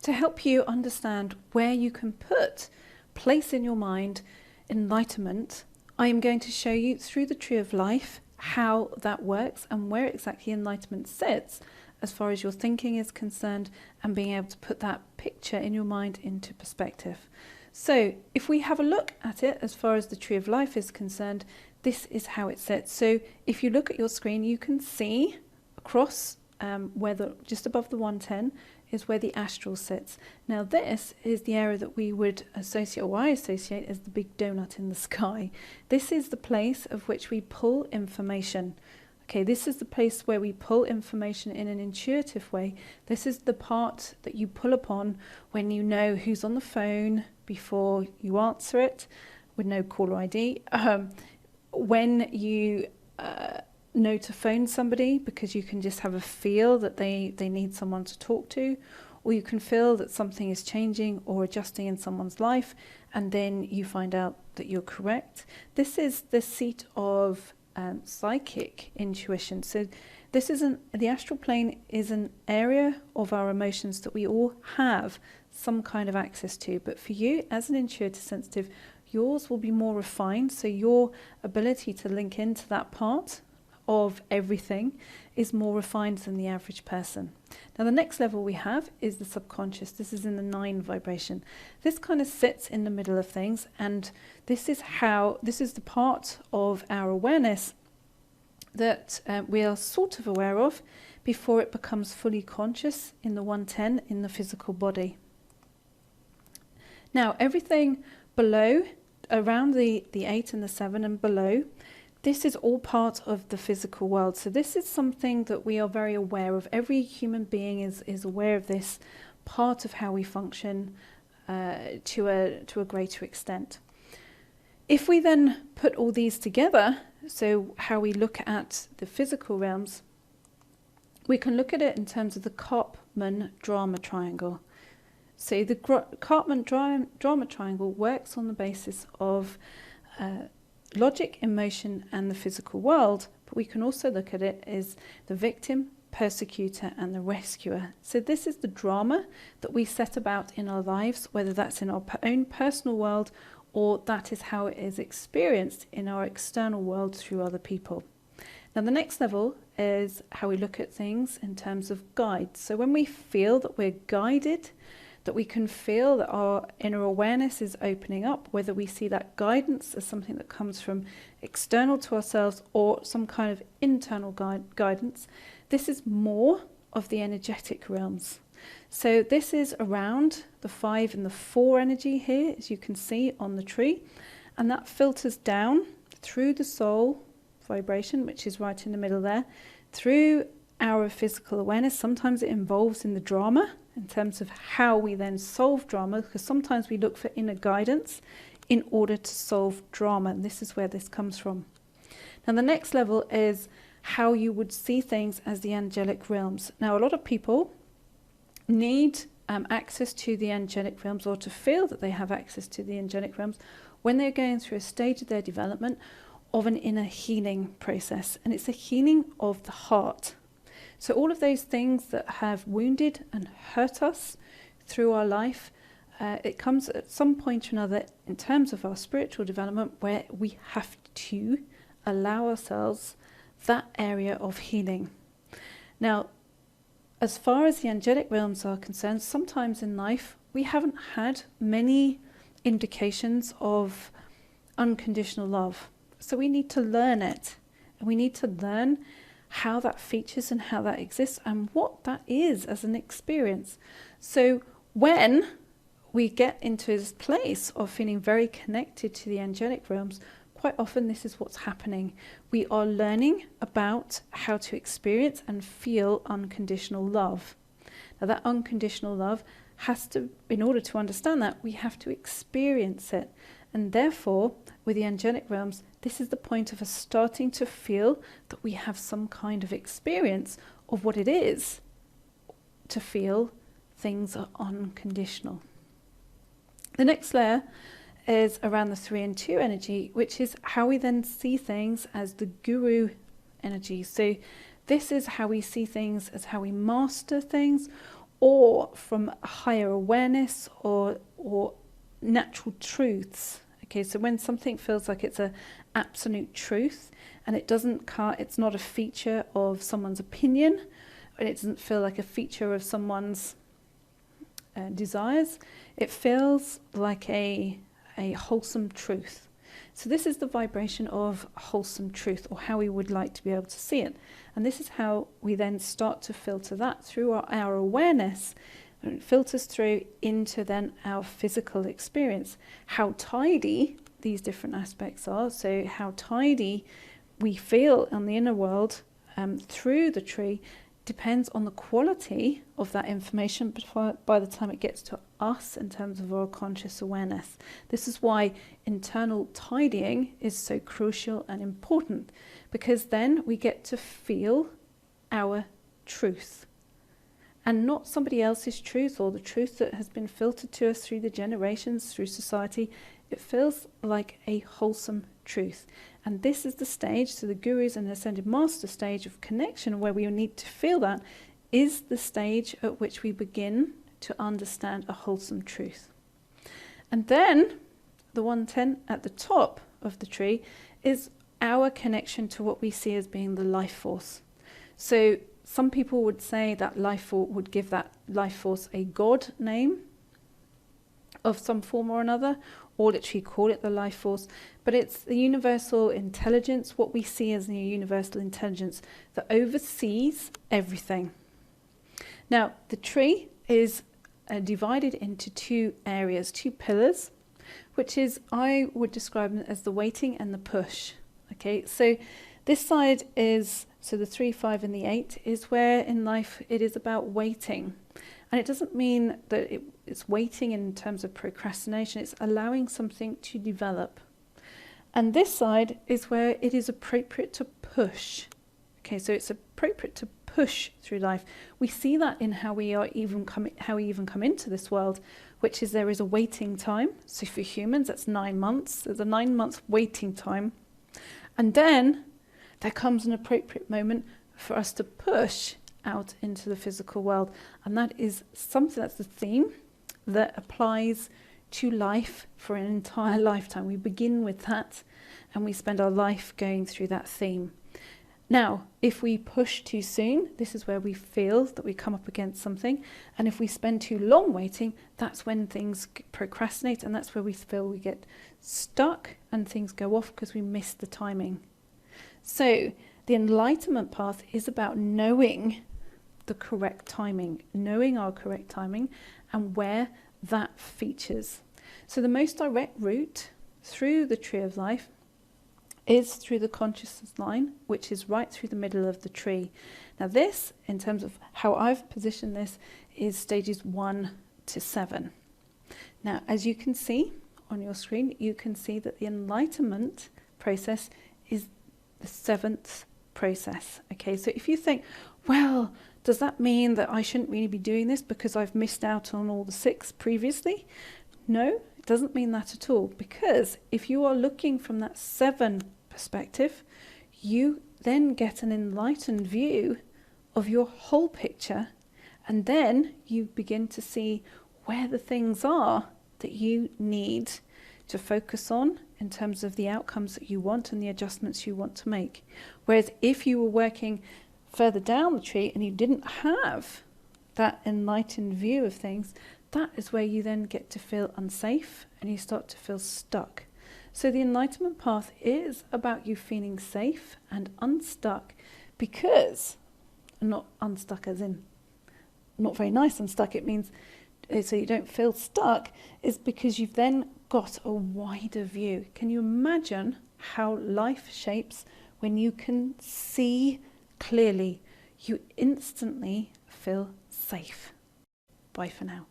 to help you understand where you can place in your mind enlightenment, I am going to show you through the tree of life how that works and where exactly enlightenment sits as far as your thinking is concerned, and being able to put that picture in your mind into perspective. So if we have a look at it as far as the tree of life is concerned, this is how it sits. So if you look at your screen, you can see across just above the 110 is where the astral sits. Now this is the area that we would associate, or I associate, as the big donut in the sky. This is the place of which we pull information. Okay, this is the place where we pull information in an intuitive way. This is the part that you pull upon when you know who's on the phone before you answer it with no caller ID. When you know to phone somebody because you can just have a feel that they need someone to talk to, or you can feel that something is changing or adjusting in someone's life, and then you find out that you're correct. This is the seat of psychic intuition. So this isn't, the astral plane is an area of our emotions that we all have some kind of access to, but for you as an intuitive sensitive, yours will be more refined, so your ability to link into that part of everything is more refined than the average person. Now the next level we have is the subconscious. This is in the 9 vibration. This kind of sits in the middle of things, and this is the part of our awareness that we are sort of aware of before it becomes fully conscious in the 110 in the physical body. Now everything below, around the 8 and the 7 and below, this is all part of the physical world. So this is something that we are very aware of. Every human being is aware of this part of how we function to a greater extent. If we then put all these together, so how we look at the physical realms, we can look at it in terms of the Karpman drama triangle. So the Karpman drama triangle works on the basis of logic, emotion, and the physical world, but we can also look at it as the victim, persecutor, and the rescuer. So this is the drama that we set about in our lives, whether that's in our own personal world or that is how it is experienced in our external world through other people. Now the next level is how we look at things in terms of guides. So when we feel that we're guided, that we can feel that our inner awareness is opening up, whether we see that guidance as something that comes from external to ourselves or some kind of internal guidance, this is more of the energetic realms. So this is around the 5 and the 4 energy here, as you can see on the tree, and that filters down through the soul vibration, which is right in the middle there, through our physical awareness. Sometimes it involves in the drama, in terms of how we then solve drama, because sometimes we look for inner guidance in order to solve drama, and this is where this comes from. Now the next level is how you would see things as the angelic realms. Now a lot of people need access to the angelic realms, or to feel that they have access to the angelic realms, when they're going through a stage of their development of an inner healing process, and it's a healing of the heart. So all of those things that have wounded and hurt us through our life, it comes at some point or another in terms of our spiritual development where we have to allow ourselves that area of healing. Now, as far as the angelic realms are concerned, sometimes in life we haven't had many indications of unconditional love. So we need to learn it, and we need to learn how that features and how that exists and what that is as an experience. So when we get into this place of feeling very connected to the angelic realms, quite often this is what's happening. We are learning about how to experience and feel unconditional love. Now that unconditional love has to, in order to understand that, we have to experience it. And therefore, with the angelic realms, this is the point of us starting to feel that we have some kind of experience of what it is to feel things are unconditional. The next layer is around the 3 and 2 energy, which is how we then see things as the guru energy. So this is how we see things as how we master things, or from a higher awareness or natural truths. Okay, so when something feels like it's an absolute truth and it's not a feature of someone's opinion, and it doesn't feel like a feature of someone's desires, it feels like a wholesome truth. So this is the vibration of wholesome truth, or how we would like to be able to see it. And this is how we then start to filter that through our awareness, and it filters through into then our physical experience. How tidy these different aspects are, so how tidy we feel on the inner world through the tree, depends on the quality of that information by the time it gets to us in terms of our conscious awareness. This is why internal tidying is so crucial and important, because then we get to feel our truth and not somebody else's truth, or the truth that has been filtered to us through the generations, through society. It feels like a wholesome truth. And this is the stage, so the Guru's and Ascended Master stage of connection, where we need to feel that, is the stage at which we begin to understand a wholesome truth. And then the 110 at the top of the tree is our connection to what we see as being the life force. So some people would say that would give that life force a God name of some form or another, or literally call it the life force, but it's the universal intelligence, what we see as the universal intelligence that oversees everything. Now, the tree is divided into two areas, two pillars, which is, I would describe them as the waiting and the push. Okay, so this side is, so the 3, 5 and the 8 is where in life it is about waiting. And it doesn't mean that it's waiting in terms of procrastination, it's allowing something to develop. And this side is where it is appropriate to push. Okay, so it's appropriate to push through life. We see that in how we even come into this world, which is there is a waiting time. So for humans, that's 9 months. There's a 9-month waiting time. And then there comes an appropriate moment for us to push out into the physical world. And that is something, that's the theme that applies to life for an entire lifetime. We begin with that and we spend our life going through that theme. Now, if we push too soon, this is where we feel that we come up against something. And if we spend too long waiting, that's when things procrastinate, and that's where we feel we get stuck and things go off because we miss the timing. So the enlightenment path is about knowing the correct timing, knowing our correct timing and where that features. So the most direct route through the tree of life is through the consciousness line, which is right through the middle of the tree. Now this, in terms of how I've positioned this, is stages 1 to 7. Now, as you can see on your screen, you can see that the enlightenment process is the 7th process. Okay, so if you think, well, does that mean that I shouldn't really be doing this because I've missed out on all the 6 previously? No, it doesn't mean that at all, because if you are looking from that 7 perspective, you then get an enlightened view of your whole picture, and then you begin to see where the things are that you need to focus on in terms of the outcomes that you want and the adjustments you want to make. Whereas if you were working further down the tree and you didn't have that enlightened view of things, that is where you then get to feel unsafe and you start to feel stuck. So the enlightenment path is about you feeling safe and unstuck, because, not unstuck as in not very nice unstuck, it means so you don't feel stuck, is because you've then got a wider view. Can you imagine how life shapes when you can see clearly? You instantly feel safe. Bye for now.